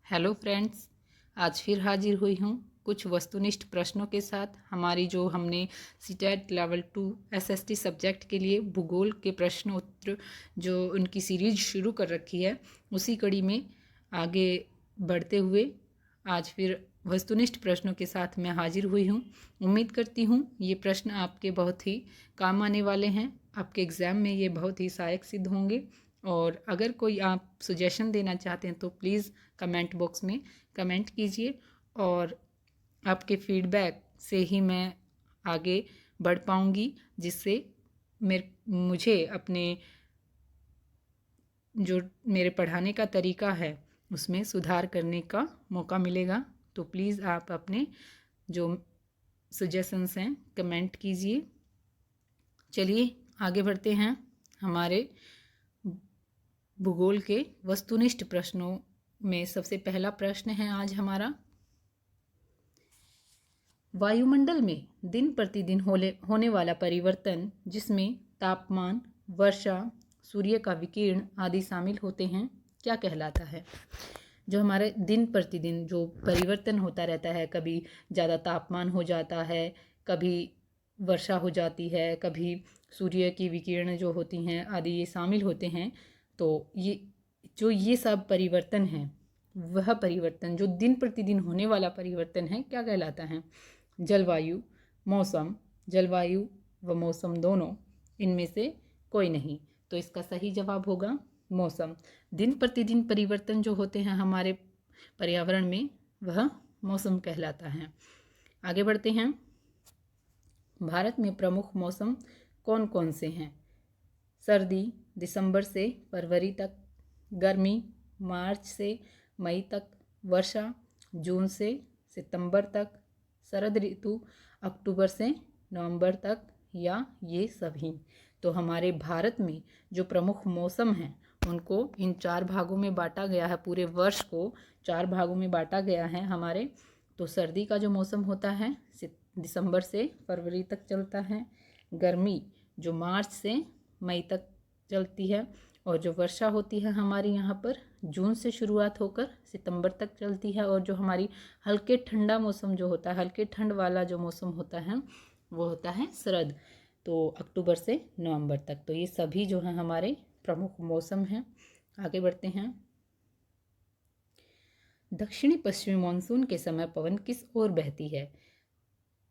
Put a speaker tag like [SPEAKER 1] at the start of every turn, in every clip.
[SPEAKER 1] Hello friends, आज फिर हाजिर हुई हूँ कुछ वस्तुनिष्ठ प्रश्नों के साथ। हमारी जो हमने सीटेट लेवल 2 एसएसटी सब्जेक्ट के लिए भूगोल के प्रश्न उत्तर जो उनकी सीरीज शुरू कर रखी है, उसी कड़ी में आगे बढ़ते हुए आज फिर वस्तुनिष्ठ प्रश्नों के साथ मैं हाजिर हुई हूँ। उम्मीद करती हूँ ये प्रश्न आपके बहुत ही काम आने वाले हैं, आपके एग्ज़ाम में ये बहुत ही सहायक सिद्ध होंगे। और अगर कोई आप सजेशन देना चाहते हैं तो प्लीज़ कमेंट बॉक्स में कमेंट कीजिए, और आपके फीडबैक से ही मैं आगे बढ़ पाऊँगी, जिससे मुझे अपने जो मेरे पढ़ाने का तरीका है उसमें सुधार करने का मौका मिलेगा। तो प्लीज़ आप अपने जो सजेशंस हैं कमेंट कीजिए। चलिए आगे बढ़ते हैं। हमारे भूगोल के वस्तुनिष्ठ प्रश्नों में सबसे पहला प्रश्न है आज हमारा, वायुमंडल में दिन प्रतिदिन होने वाला परिवर्तन जिसमें तापमान, वर्षा, सूर्य का विकिरण आदि शामिल होते हैं, क्या कहलाता है? जो हमारे दिन प्रतिदिन जो परिवर्तन होता रहता है, कभी ज़्यादा तापमान हो जाता है, कभी वर्षा हो जाती है, कभी सूर्य की विकिरण जो होती हैं आदि ये शामिल होते हैं। तो ये सब परिवर्तन हैं, वह परिवर्तन जो दिन प्रतिदिन होने वाला परिवर्तन है, क्या कहलाता है? जलवायु, मौसम, जलवायु व मौसम दोनों, इनमें से कोई नहीं। तो इसका सही जवाब होगा मौसम। दिन प्रतिदिन परिवर्तन जो होते हैं हमारे पर्यावरण में, वह मौसम कहलाता है। आगे बढ़ते हैं। भारत में प्रमुख मौसम कौन कौन से हैं? सर्दी दिसंबर से फरवरी तक, गर्मी मार्च से मई तक, वर्षा जून से सितंबर तक, शरद ऋतु अक्टूबर से नवंबर तक, या ये सभी। तो हमारे भारत में जो प्रमुख मौसम हैं उनको इन 4 भागों में बांटा गया है, पूरे वर्ष को 4 भागों में बांटा गया है हमारे। तो सर्दी का जो मौसम होता है दिसंबर से फरवरी तक चलता है, गर्मी जो मार्च से मई तक चलती है, और जो वर्षा होती है हमारी यहाँ पर जून से शुरुआत होकर सितंबर तक चलती है, और जो हमारी हल्के ठंडा मौसम जो होता है, हल्के ठंड वाला जो मौसम होता है वो होता है शरद, तो अक्टूबर से नवंबर तक। तो ये सभी जो हैं हमारे प्रमुख मौसम हैं। आगे बढ़ते हैं। दक्षिणी पश्चिमी मानसून के समय पवन किस ओर बहती है?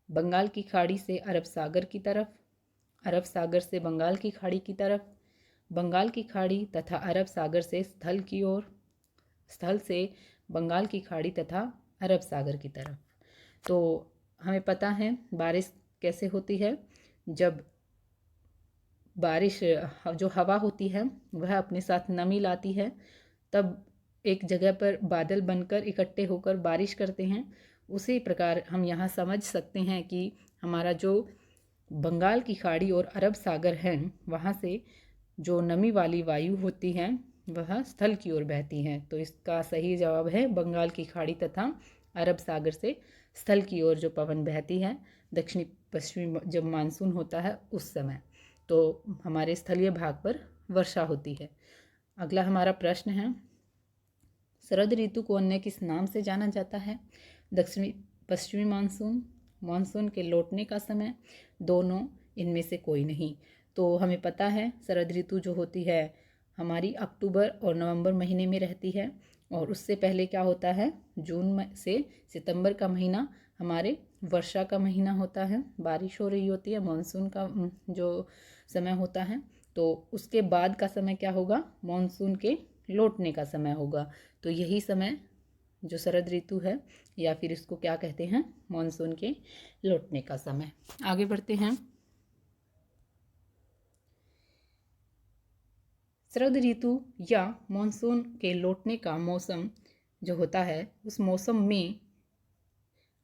[SPEAKER 1] बंगाल की खाड़ी से अरब सागर की तरफ, अरब सागर से बंगाल की खाड़ी की तरफ, बंगाल की खाड़ी तथा अरब सागर से स्थल की ओर, स्थल से बंगाल की खाड़ी तथा अरब सागर की तरफ। तो हमें पता है बारिश कैसे होती है। जब बारिश जो हवा होती है वह अपने साथ नमी लाती है, तब एक जगह पर बादल बनकर इकट्ठे होकर बारिश करते हैं। उसी प्रकार हम यहाँ समझ सकते हैं कि हमारा जो बंगाल की खाड़ी और अरब सागर हैं, वहाँ से जो नमी वाली वायु होती है वह स्थल की ओर बहती हैं। तो इसका सही जवाब है बंगाल की खाड़ी तथा अरब सागर से स्थल की ओर जो पवन बहती है दक्षिणी पश्चिमी जब मानसून होता है उस समय, तो हमारे स्थलीय भाग पर वर्षा होती है। अगला हमारा प्रश्न है, शरद ऋतु को अन्य किस नाम से जाना जाता है? दक्षिणी पश्चिमी मानसून, मानसून के लौटने का समय, दोनों, इनमें से कोई नहीं। तो हमें पता है शरद ऋतु जो होती है हमारी अक्टूबर और नवंबर महीने में रहती है, और उससे पहले क्या होता है, जून से सितंबर का महीना हमारे वर्षा का महीना होता है, बारिश हो रही होती है, मानसून का जो समय होता है। तो उसके बाद का समय क्या होगा, मानसून के लौटने का समय होगा। तो यही समय जो शरद ऋतु है, या फिर इसको क्या कहते हैं, मानसून के लौटने का समय। आगे बढ़ते हैं। शरद ऋतु या मानसून के लौटने का मौसम जो होता है, उस मौसम में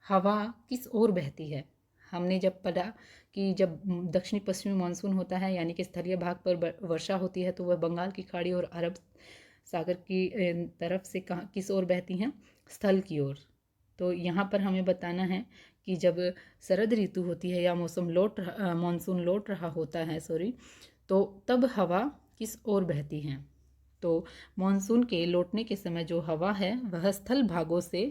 [SPEAKER 1] हवा किस ओर बहती है? हमने जब पढ़ा कि जब दक्षिणी पश्चिमी मानसून होता है यानी कि स्थलीय भाग पर वर्षा होती है, तो वह बंगाल की खाड़ी और अरब सागर की तरफ से कहाँ किस ओर बहती हैं, स्थल की ओर। तो यहाँ पर हमें बताना है कि जब शरद ऋतु होती है या मानसून लौट रहा होता है, तो तब हवा किस ओर बहती हैं। तो मॉनसून के लौटने के समय जो हवा है वह स्थल भागों से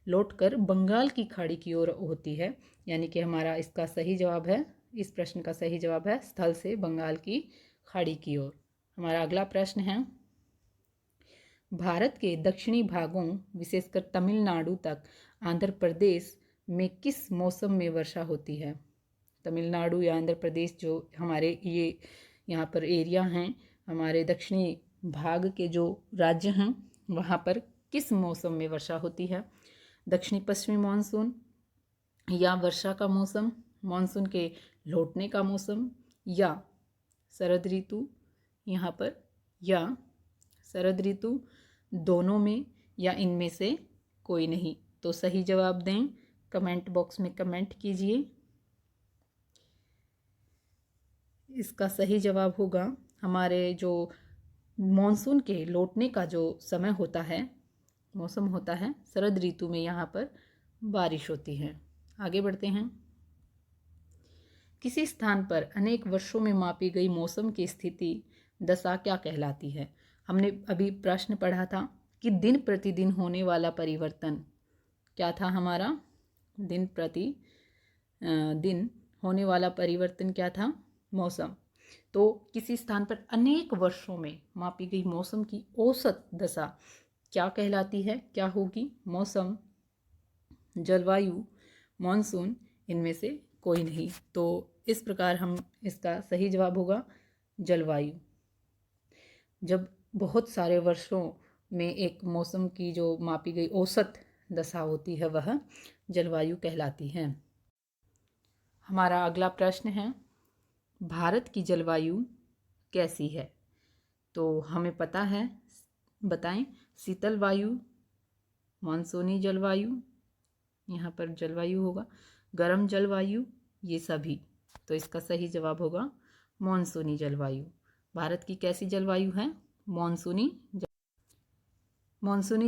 [SPEAKER 1] लौटकर बंगाल की खाड़ी की ओर होती है, यानी कि हमारा इसका सही जवाब है, इस प्रश्न का सही जवाब है स्थल से बंगाल की खाड़ी की ओर। हमारा अगला प्रश्न है, भारत के दक्षिणी भागों विशेषकर तमिलनाडु तक आंध्र प्रदेश में किस मौसम में वर्षा होती है? तमिलनाडु या आंध्र प्रदेश जो हमारे ये यहाँ पर एरिया हैं, हमारे दक्षिणी भाग के जो राज्य हैं, वहाँ पर किस मौसम में वर्षा होती है? दक्षिणी पश्चिमी मानसून या वर्षा का मौसम, मानसून के लौटने का मौसम या शरद ऋतु यहाँ पर, या शरद ऋतु, दोनों में या इनमें से कोई नहीं? तो सही जवाब दें, कमेंट बॉक्स में कमेंट कीजिए। इसका सही जवाब होगा हमारे जो मॉनसून के लौटने का जो समय होता है, मौसम होता है, शरद ऋतु में यहाँ पर बारिश होती है। आगे बढ़ते हैं। किसी स्थान पर अनेक वर्षों में मापी गई मौसम की स्थिति दशा क्या कहलाती है? हमने अभी प्रश्न पढ़ा था कि दिन प्रतिदिन होने वाला परिवर्तन क्या था हमारा? दिन प्रति दिन होने वाला परिवर्तन क्या था? मौसम। तो किसी स्थान पर अनेक वर्षों में मापी गई मौसम की औसत दशा क्या कहलाती है? क्या होगी? मौसम, जलवायु, मॉनसून, इनमें से कोई नहीं। तो इस प्रकार हम इसका सही जवाब होगा जलवायु। जब बहुत सारे वर्षों में एक मौसम की जो मापी गई औसत दशा होती है वह जलवायु कहलाती है। हमारा अगला प्रश्न है, भारत की जलवायु कैसी है? तो हमें पता है, बताएं। शीतल वायु, मानसूनी जलवायु, यहाँ पर जलवायु होगा, गर्म जलवायु, ये सभी। तो इसका सही जवाब होगा मानसूनी जलवायु। भारत की कैसी जलवायु है? मानसूनी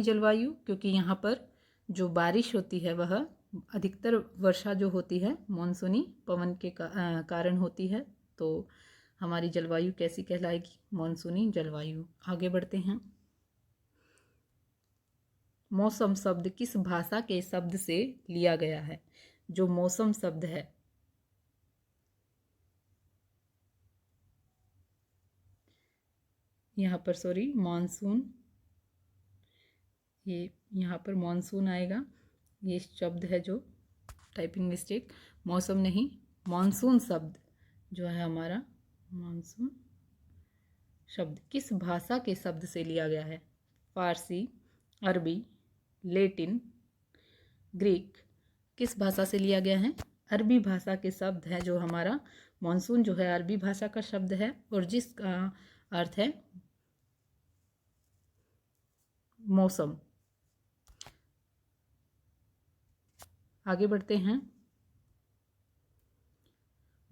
[SPEAKER 1] जलवायु, क्योंकि यहाँ पर जो बारिश होती है वह अधिकतर वर्षा जो होती है मानसूनी पवन के कारण होती है। तो हमारी जलवायु कैसी कहलाएगी? मानसूनी जलवायु। आगे बढ़ते हैं। मौसम शब्द किस भाषा के शब्द से लिया गया है? जो मौसम शब्द है, यहाँ पर मानसून, ये यहाँ पर मानसून आएगा, ये शब्द है जो टाइपिंग मिस्टेक, मौसम नहीं, मानसून शब्द जो है हमारा, मानसून शब्द किस भाषा के शब्द से लिया गया है? फारसी, अरबी, लैटिन, ग्रीक, किस भाषा से लिया गया है? अरबी भाषा के शब्द है जो हमारा मानसून जो है अरबी भाषा का शब्द है और जिसका अर्थ है मौसम। आगे बढ़ते हैं।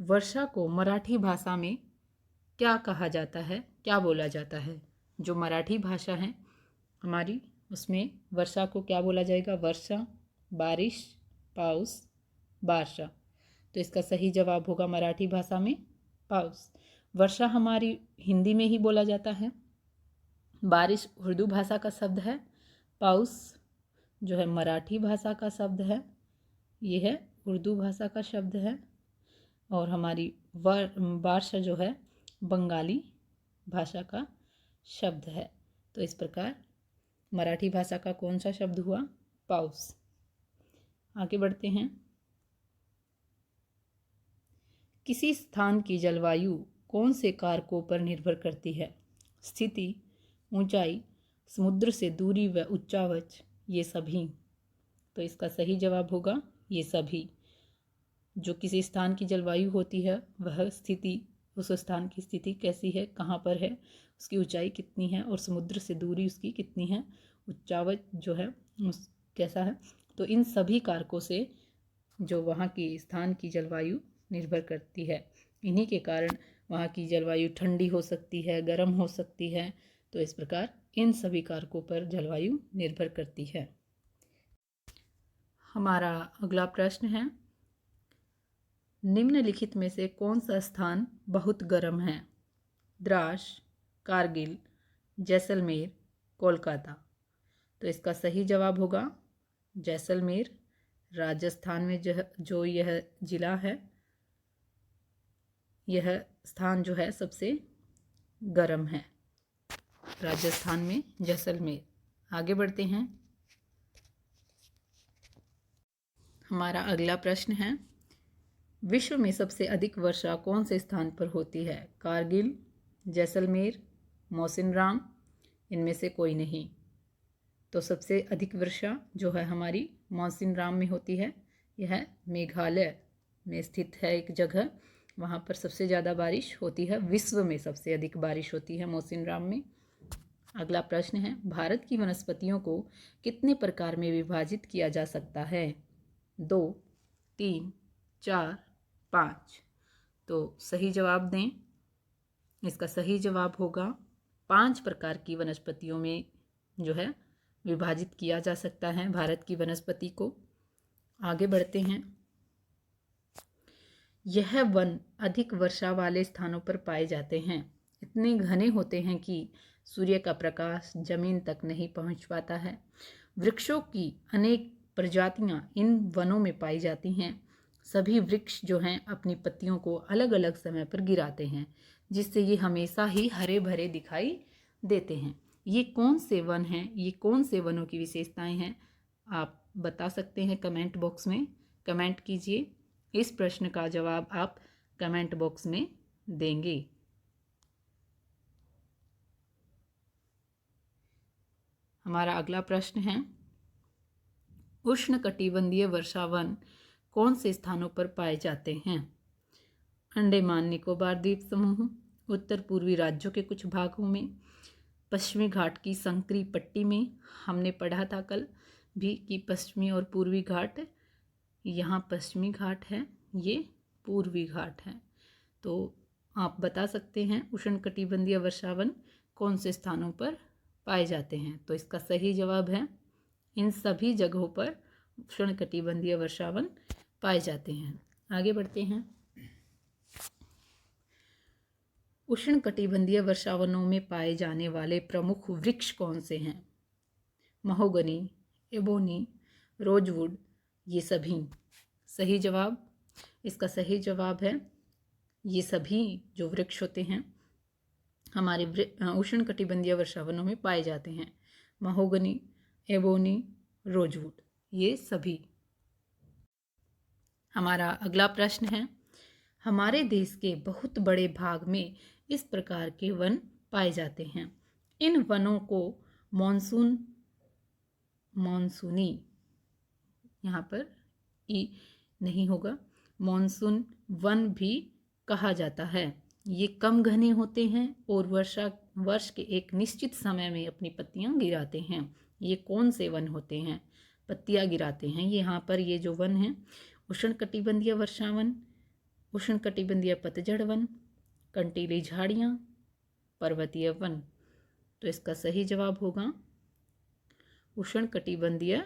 [SPEAKER 1] वर्षा को मराठी भाषा में क्या कहा जाता है? क्या बोला जाता है? जो मराठी भाषा है हमारी, उसमें वर्षा को क्या बोला जाएगा? वर्षा, बारिश, पाउस, बारशा। तो इसका सही जवाब होगा मराठी भाषा में पाउस। वर्षा हमारी हिंदी में ही बोला जाता है। बारिश उर्दू भाषा का शब्द है। पाउस जो है मराठी भाषा का शब्द है, ये है उर्दू भाषा का शब्द है। और हमारी बारशा जो है बंगाली भाषा का शब्द है। तो इस प्रकार मराठी भाषा का कौन सा शब्द हुआ? पाउस। आगे बढ़ते हैं। किसी स्थान की जलवायु कौन से कारकों पर निर्भर करती है? स्थिति, ऊंचाई, समुद्र से दूरी व उच्चावच, ये सभी। तो इसका सही जवाब होगा ये सभी। जो किसी स्थान की जलवायु होती है वह स्थिति, उस स्थान की स्थिति कैसी है, कहाँ पर है, उसकी ऊंचाई कितनी है और समुद्र से दूरी उसकी कितनी है, उच्चावच जो है उस कैसा है। तो इन सभी कारकों से जो वहाँ की स्थान की जलवायु निर्भर करती है। इन्हीं के कारण वहाँ की जलवायु ठंडी हो सकती है, गर्म हो सकती है। तो इस प्रकार इन सभी कारकों पर जलवायु निर्भर करती है। हमारा अगला प्रश्न है, निम्नलिखित में से कौन सा स्थान बहुत गर्म है? द्रास, कारगिल, जैसलमेर, कोलकाता। तो इसका सही जवाब होगा जैसलमेर। राजस्थान में जो यह जिला है, यह स्थान जो है सबसे गर्म है, राजस्थान में जैसलमेर। आगे बढ़ते हैं। हमारा अगला प्रश्न है, विश्व में सबसे अधिक वर्षा कौन से स्थान पर होती है? कारगिल, जैसलमेर, मौसिनराम, इनमें से कोई नहीं। तो सबसे अधिक वर्षा जो है हमारी मौसिनराम में होती है। यह मेघालय में स्थित है एक जगह, वहाँ पर सबसे ज़्यादा बारिश होती है। विश्व में सबसे अधिक बारिश होती है मौसिनराम में। अगला प्रश्न है, भारत की वनस्पतियों को कितने प्रकार में विभाजित किया जा सकता है? 2, 3, 4, 5। तो सही जवाब दें। इसका सही जवाब होगा 5 प्रकार की वनस्पतियों में जो है विभाजित किया जा सकता है भारत की वनस्पति को। आगे बढ़ते हैं। यह वन अधिक वर्षा वाले स्थानों पर पाए जाते हैं। इतने घने होते हैं कि सूर्य का प्रकाश जमीन तक नहीं पहुंच पाता है। वृक्षों की अनेक प्रजातियां इन वनों में पाई जाती हैं। सभी वृक्ष जो हैं अपनी पत्तियों को अलग अलग समय पर गिराते हैं, जिससे ये हमेशा ही हरे भरे दिखाई देते हैं। ये कौन से वन हैं, ये कौन से वनों की विशेषताएं हैं, आप बता सकते हैं कमेंट बॉक्स में। कमेंट कीजिए। इस प्रश्न का जवाब आप कमेंट बॉक्स में देंगे। हमारा अगला प्रश्न है, उष्णकटिबंधीय वर्षा वन कौन से स्थानों पर पाए जाते हैं? अंडमान निकोबार द्वीप समूह, उत्तर पूर्वी राज्यों के कुछ भागों में, पश्चिमी घाट की संकरी पट्टी में। हमने पढ़ा था कल भी कि पश्चिमी और पूर्वी घाट, यहाँ पश्चिमी घाट है, ये पूर्वी घाट है। तो आप बता सकते हैं उष्णकटिबंधीय वर्षावन कौन से स्थानों पर पाए जाते हैं। तो इसका सही जवाब है इन सभी जगहों पर उष्णकटिबंधीय वर्षावन पाए जाते हैं। आगे बढ़ते हैं। उष्णकटिबंधीय वर्षावनों में पाए जाने वाले प्रमुख वृक्ष कौन से हैं? महोगनी, एबोनी, रोजवुड, ये सभी। सही जवाब, इसका सही जवाब है ये सभी जो वृक्ष होते हैं हमारे उष्णकटिबंधीय वर्षावनों में पाए जाते हैं। महोगनी, एबोनी, रोजवुड, ये सभी। हमारा अगला प्रश्न है, हमारे देश के बहुत बड़े भाग में इस प्रकार के वन पाए जाते हैं। इन वनों को मॉनसूनी, यहाँ पर ई नहीं होगा, मॉनसून वन भी कहा जाता है। ये कम घने होते हैं और वर्ष के एक निश्चित समय में अपनी पत्तियां गिराते हैं। ये कौन से वन होते हैं? पत्तियां गिराते हैं। यहाँ पर ये जो वन हैं, उष्णकटिबंधीय वर्षावन, उष्णकटिबंधीय पतझड़ वन, कंटीली झाड़ियाँ, पर्वतीय वन। तो इसका सही जवाब होगा उष्णकटिबंधीय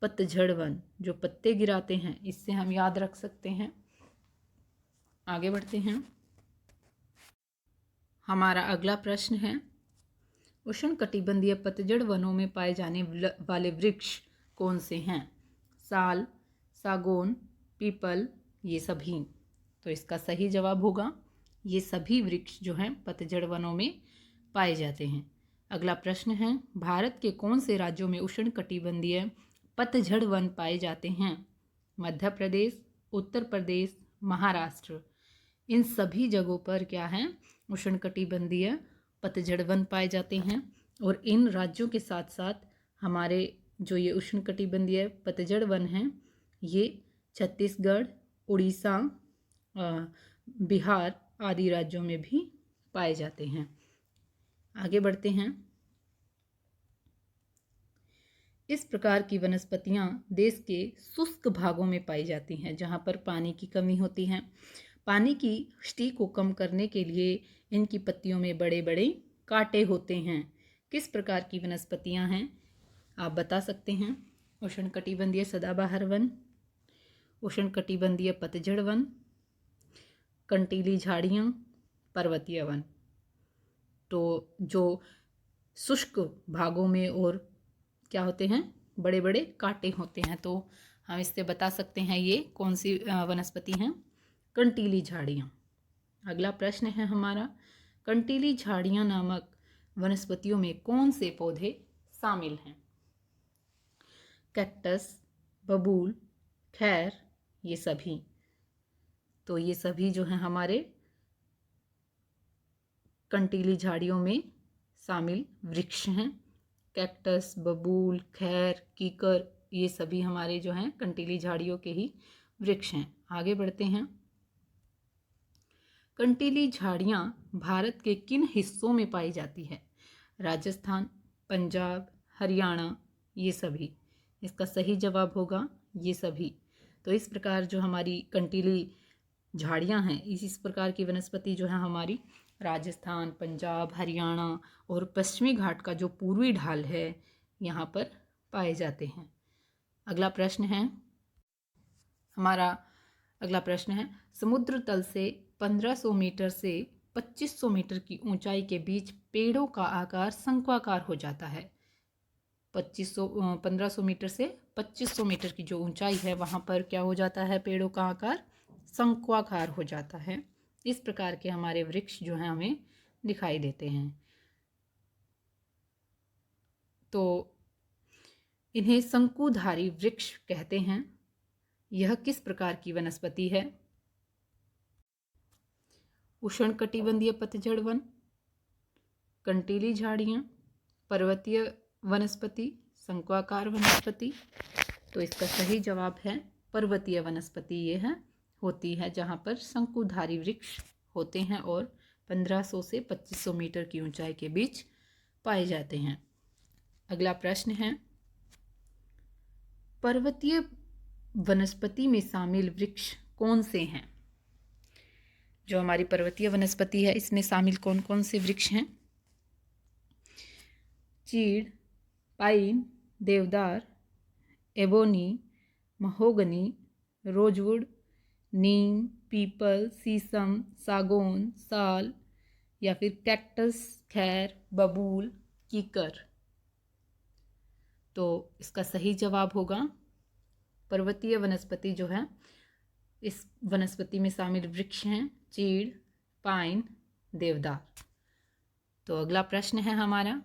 [SPEAKER 1] पतझड़ वन, जो पत्ते गिराते हैं। इससे हम याद रख सकते हैं। आगे बढ़ते हैं। हमारा अगला प्रश्न है, उष्णकटिबंधीय पतझड़ वनों में पाए जाने वाले वृक्ष कौन से हैं? साल, सागौन, पीपल, ये सभी। तो इसका सही जवाब होगा ये सभी वृक्ष जो हैं पतझड़ वनों में पाए जाते हैं। अगला प्रश्न है, भारत के कौन से राज्यों में उष्णकटिबंधीय पतझड़ वन पाए जाते हैं? मध्य प्रदेश, उत्तर प्रदेश, महाराष्ट्र। इन सभी जगहों पर क्या है? उष्णकटिबंधीय पतझड़ वन पाए जाते हैं। और इन राज्यों के साथ साथ हमारे जो ये उष्णकटिबंधीय पतझड़ वन हैं, ये छत्तीसगढ़, उड़ीसा, बिहार आदि राज्यों में भी पाए जाते हैं। आगे बढ़ते हैं। इस प्रकार की वनस्पतियां देश के शुष्क भागों में पाई जाती हैं, जहाँ पर पानी की कमी होती है। पानी की क्षति को कम करने के लिए इनकी पत्तियों में बड़े बड़े कांटे होते हैं। किस प्रकार की वनस्पतियां हैं, आप बता सकते हैं? उष्णकटिबंधीय सदाबहार वन, उष्णकटिबंधीय पतझड़ वन, कंटीली झाड़ियाँ, पर्वतीय वन। तो जो शुष्क भागों में और क्या होते हैं, बड़े बड़े कांटे होते हैं। तो हम इससे बता सकते हैं ये कौन सी वनस्पति हैं, कंटीली झाड़ियाँ। अगला प्रश्न है हमारा, कंटीली झाड़ियाँ नामक वनस्पतियों में कौन से पौधे शामिल हैं? कैक्टस, बबूल, खैर, ये सभी। तो ये सभी जो हैं हमारे कंटीली झाड़ियों में शामिल वृक्ष हैं। कैक्टस, बबूल, खैर, कीकर, ये सभी हमारे जो हैं कंटीली झाड़ियों के ही वृक्ष हैं। आगे बढ़ते हैं। कंटीली झाड़ियाँ भारत के किन हिस्सों में पाई जाती है? राजस्थान, पंजाब, हरियाणा, ये सभी। इसका सही जवाब होगा ये सभी। तो इस प्रकार जो हमारी कंटीली झाड़ियाँ हैं, इस प्रकार की वनस्पति जो है हमारी राजस्थान, पंजाब, हरियाणा और पश्चिमी घाट का जो पूर्वी ढाल है यहाँ पर पाए जाते हैं। अगला प्रश्न है हमारा, अगला प्रश्न है, समुद्र तल से 1500 मीटर से 2500 मीटर की ऊंचाई के बीच पेड़ों का आकार शंक्वाकार हो जाता है। 1500 मीटर से 2500 मीटर की जो ऊंचाई है वहाँ पर क्या हो जाता है, पेड़ों का आकार शंक्वाकार हो जाता है। इस प्रकार के हमारे वृक्ष जो हैं हमें दिखाई देते हैं। तो इन्हें शंकुधारी वृक्ष कहते हैं। यह किस प्रकार की वनस्पति है? उष्णकटिबंधीय पतझड़ वन, कंटीली झाड़ियाँ, पर्वतीय वनस्पति, शंक्वाकार वनस्पति। तो इसका सही जवाब है पर्वतीय वनस्पति। ये है होती है जहाँ पर शंकुधारी वृक्ष होते हैं और 1500 से 2500 मीटर की ऊंचाई के बीच पाए जाते हैं। अगला प्रश्न है, पर्वतीय वनस्पति में शामिल वृक्ष कौन से हैं? जो हमारी पर्वतीय वनस्पति है इसमें शामिल कौन कौन से वृक्ष हैं? चीड़, पाइन, देवदार, एबोनी, महोगनी, रोजवुड, नीम, पीपल, शीशम, सागौन, साल, या फिर कैक्टस, खैर, बबूल, कीकर। तो इसका सही जवाब होगा पर्वतीय वनस्पति जो है, इस वनस्पति में शामिल वृक्ष हैं चीड़, पाइन, देवदार। तो अगला प्रश्न है हमारा,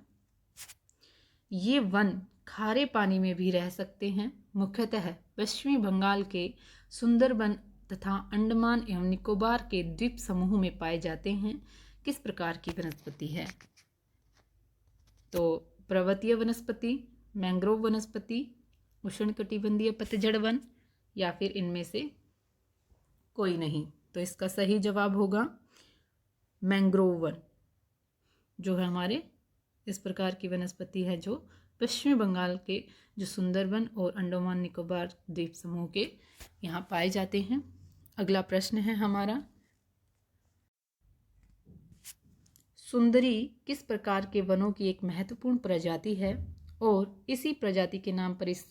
[SPEAKER 1] ये वन खारे पानी में भी रह सकते हैं। मुख्यतः पश्चिमी बंगाल के सुंदरबन तथा अंडमान एवं निकोबार के द्वीप समूह में पाए जाते हैं। किस प्रकार की वनस्पति है? तो पर्वतीय वनस्पति, मैंग्रोव वनस्पति, उष्णकटिबंधीय पतझड़ वन, या फिर इनमें से कोई नहीं। तो इसका सही जवाब होगा मैंग्रोव वन, जो है हमारे इस प्रकार की वनस्पति है जो पश्चिमी बंगाल के जो सुंदरबन और अंडमान निकोबार द्वीप समूह के यहाँ पाए जाते हैं। अगला प्रश्न है हमारा, सुंदरी किस प्रकार के वनों की एक महत्वपूर्ण प्रजाति है और इसी प्रजाति के नाम पर इस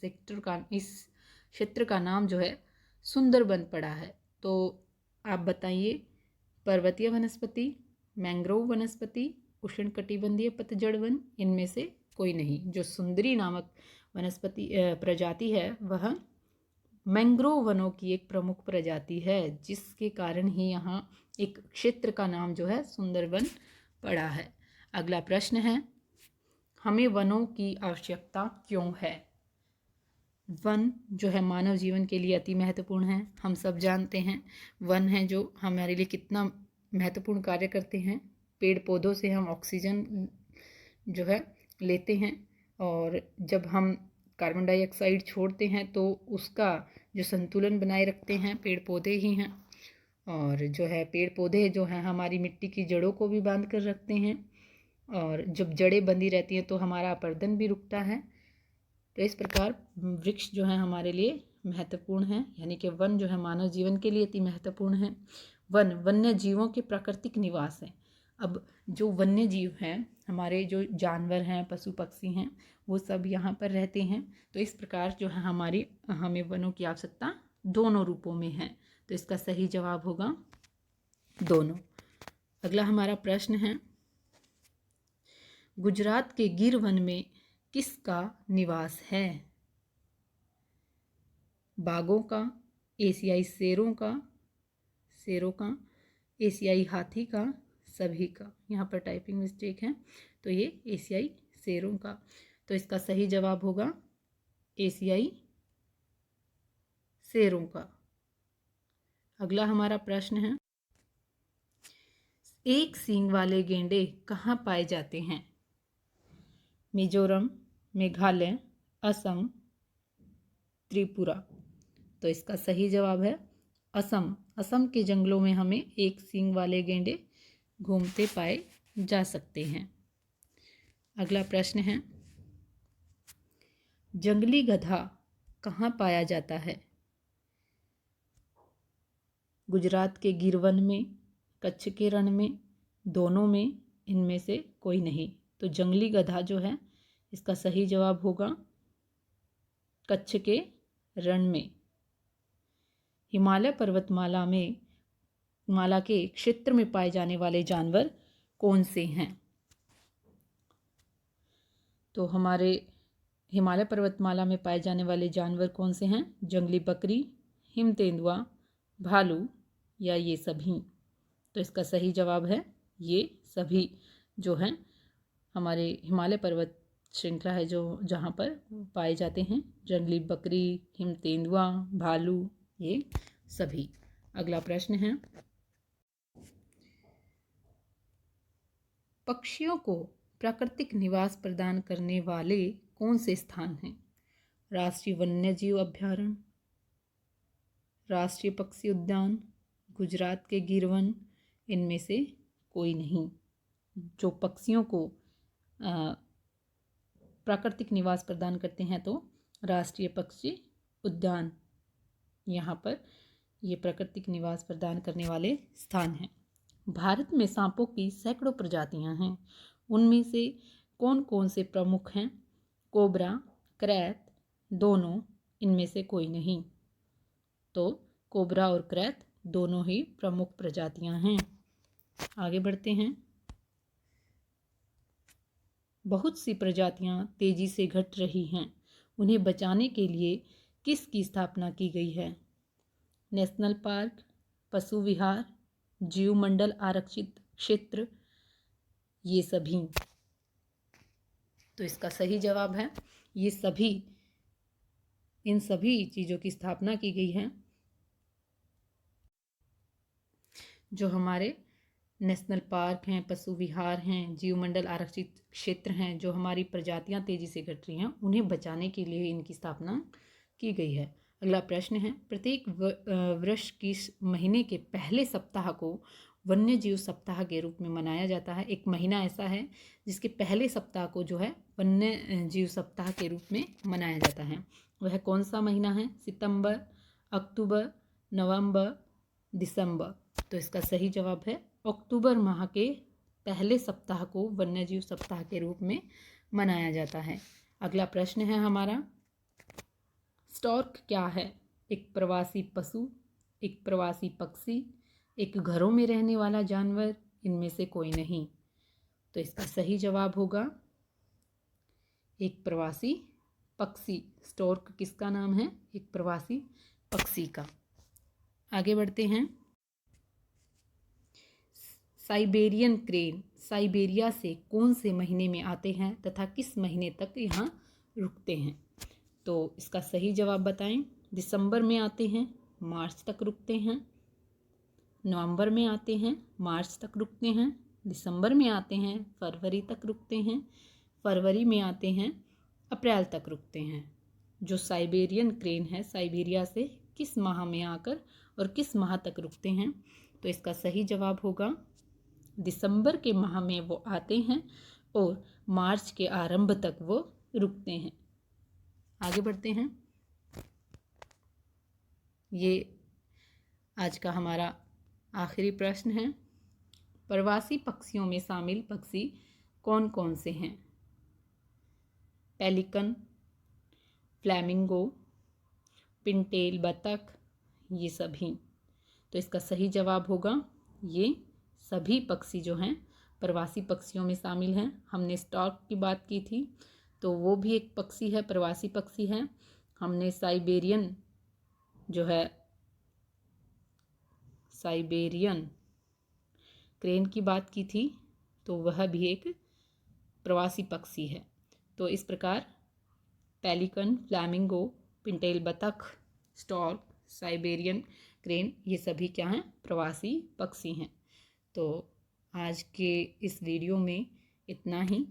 [SPEAKER 1] क्षेत्र का नाम जो है सुंदरबन पड़ा है? तो आप बताइए, पर्वतीय वनस्पति, मैंग्रोव वनस्पति, उष्णकटिबंधीय पतझड़ वन, इनमें से कोई नहीं। जो सुंदरी नामक वनस्पति प्रजाति है वह मैंग्रोव वनों की एक प्रमुख प्रजाति है, जिसके कारण ही यहाँ एक क्षेत्र का नाम जो है सुंदरबन पड़ा है। अगला प्रश्न है, हमें वनों की आवश्यकता क्यों है? वन जो है मानव जीवन के लिए अति महत्वपूर्ण है। हम सब जानते हैं वन है जो हमारे लिए कितना महत्वपूर्ण कार्य करते हैं। पेड़ पौधों से हम ऑक्सीजन जो है लेते हैं, और जब हम कार्बन डाइऑक्साइड छोड़ते हैं तो उसका जो संतुलन बनाए रखते हैं पेड़ पौधे ही हैं। और जो है पेड़ पौधे जो हैं हमारी मिट्टी की जड़ों को भी बांध कर रखते हैं, और जब जड़ें बंधी रहती हैं तो हमारा अपरदन भी रुकता है। तो इस प्रकार वृक्ष जो है हमारे लिए महत्वपूर्ण है, यानी कि वन जो है मानव जीवन के लिए अति महत्वपूर्ण है। वन वन्य जीवों के प्राकृतिक निवास हैं। अब जो वन्य जीव हैं, हमारे जो जानवर हैं, पशु पक्षी हैं, वो सब यहाँ पर रहते हैं। तो इस प्रकार जो है हमें वनों की आवश्यकता दोनों रूपों में है। तो इसका सही जवाब होगा दोनों। अगला हमारा प्रश्न है, गुजरात के गिर वन में किसका निवास है? बाघों का, एशियाई शेरों का, एशियाई हाथी का, सभी का। यहाँ पर टाइपिंग मिस्टेक है, तो ये एशियाई शेरों का। तो इसका सही जवाब होगा एशियाई शेरों का। अगला हमारा प्रश्न है, एक सींग वाले गैंडे कहाँ पाए जाते हैं? मिजोरम, मेघालय, असम, त्रिपुरा। तो इसका सही जवाब है असम। असम के जंगलों में हमें एक सींग वाले गैंडे घूमते पाए जा सकते हैं। अगला प्रश्न है, जंगली गधा कहाँ पाया जाता है? गुजरात के गिर वन में, कच्छ के रण में, दोनों में, इनमें से कोई नहीं। तो जंगली गधा जो है इसका सही जवाब होगा कच्छ के रण में। हिमालय पर्वतमाला में माला के क्षेत्र में पाए जाने वाले जानवर कौन से हैं? तो हमारे हिमालय पर्वतमाला में पाए जाने वाले जानवर कौन से हैं? जंगली बकरी, हिम तेंदुआ, भालू या ये सभी? तो इसका सही जवाब है ये सभी जो हैं हमारे हिमालय पर्वत श्रृंखला है जो जहाँ पर पाए जाते हैं। जंगली बकरी, हिम तेंदुआ, भालू, ये सभी। अगला प्रश्न है, पक्षियों को प्राकृतिक निवास प्रदान करने वाले कौन से स्थान हैं? राष्ट्रीय वन्यजीव अभयारण्य, राष्ट्रीय पक्षी उद्यान, गुजरात के गिर वन, इनमें से कोई नहीं। जो पक्षियों को प्राकृतिक निवास प्रदान करते हैं तो राष्ट्रीय पक्षी उद्यान, यहाँ पर ये प्राकृतिक निवास प्रदान करने वाले स्थान हैं। भारत में सांपों की सैकड़ों प्रजातियां हैं, उनमें से कौन कौन से प्रमुख हैं? कोबरा, क्रैत, दोनों, इनमें से कोई नहीं। तो कोबरा और क्रैत दोनों ही प्रमुख प्रजातियां हैं। आगे बढ़ते हैं, बहुत सी प्रजातियां तेजी से घट रही हैं, उन्हें बचाने के लिए किसकी स्थापना की गई है? नेशनल पार्क, पशु विहार, जीवमंडल आरक्षित क्षेत्र, ये सभी? तो इसका सही जवाब है ये सभी। इन सभी चीज़ों की स्थापना की गई है। जो हमारे नेशनल पार्क हैं, पशु विहार हैं, जीवमंडल आरक्षित क्षेत्र हैं, जो हमारी प्रजातियां तेजी से घट रही हैं, उन्हें बचाने के लिए इनकी स्थापना की गई है। अगला प्रश्न है, प्रत्येक वर्ष किस महीने के पहले सप्ताह को वन्य जीव सप्ताह के रूप में मनाया जाता है? एक महीना ऐसा है जिसके पहले सप्ताह को जो है वन्य जीव सप्ताह के रूप में मनाया जाता है। वह कौन सा महीना है? सितंबर, अक्टूबर, नवंबर, दिसंबर? तो इसका सही जवाब है अक्टूबर माह के पहले सप्ताह को वन्यजीव सप्ताह के रूप में मनाया जाता है। अगला प्रश्न है हमारा, स्टॉर्क क्या है? एक प्रवासी पशु, एक प्रवासी पक्षी, एक घरों में रहने वाला जानवर, इनमें से कोई नहीं। तो इसका सही जवाब होगा एक प्रवासी पक्षी। स्टॉर्क किसका नाम है? एक प्रवासी पक्षी का। आगे बढ़ते हैं, साइबेरियन क्रेन साइबेरिया से कौन से महीने में आते हैं तथा किस महीने तक यहाँ रुकते हैं? तो इसका सही जवाब बताएं। दिसंबर में आते हैं, मार्च तक रुकते हैं। नवंबर में आते हैं, मार्च तक रुकते हैं। दिसंबर में आते हैं, फरवरी तक रुकते हैं। फरवरी में आते हैं, अप्रैल तक रुकते हैं। जो साइबेरियन क्रेन है साइबेरिया से किस माह में आकर और किस माह तक रुकते हैं? तो इसका सही जवाब होगा दिसंबर के माह में वो आते हैं और मार्च के आरंभ तक वो रुकते हैं। आगे बढ़ते हैं, ये आज का हमारा आखिरी प्रश्न है। प्रवासी पक्षियों में शामिल पक्षी कौन कौन से हैं? पेलिकन, फ्लैमिंगो, पिनटेल बतख, ये सभी? तो इसका सही जवाब होगा ये सभी पक्षी जो हैं प्रवासी पक्षियों में शामिल हैं। हमने स्टॉर्क की बात की थी, तो वो भी एक पक्षी है, प्रवासी पक्षी है। हमने साइबेरियन जो है साइबेरियन क्रेन की बात की थी, तो वह भी एक प्रवासी पक्षी है। तो इस प्रकार पेलिकन, फ्लैमिंगो, पिनटेल बतख, स्टॉर्क, साइबेरियन क्रेन, ये सभी क्या हैं? प्रवासी पक्षी हैं। तो आज के इस वीडियो में इतना ही।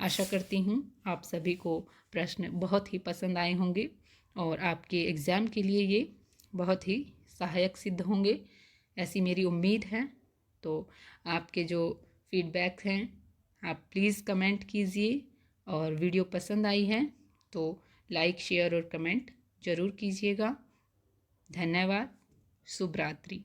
[SPEAKER 1] आशा करती हूँ आप सभी को प्रश्न बहुत ही पसंद आए होंगे और आपके एग्ज़ाम के लिए ये बहुत ही सहायक सिद्ध होंगे, ऐसी मेरी उम्मीद है। तो आपके जो फीडबैक हैं आप प्लीज़ कमेंट कीजिए, और वीडियो पसंद आई है तो लाइक, शेयर और कमेंट ज़रूर कीजिएगा। धन्यवाद। शुभ रात्रि।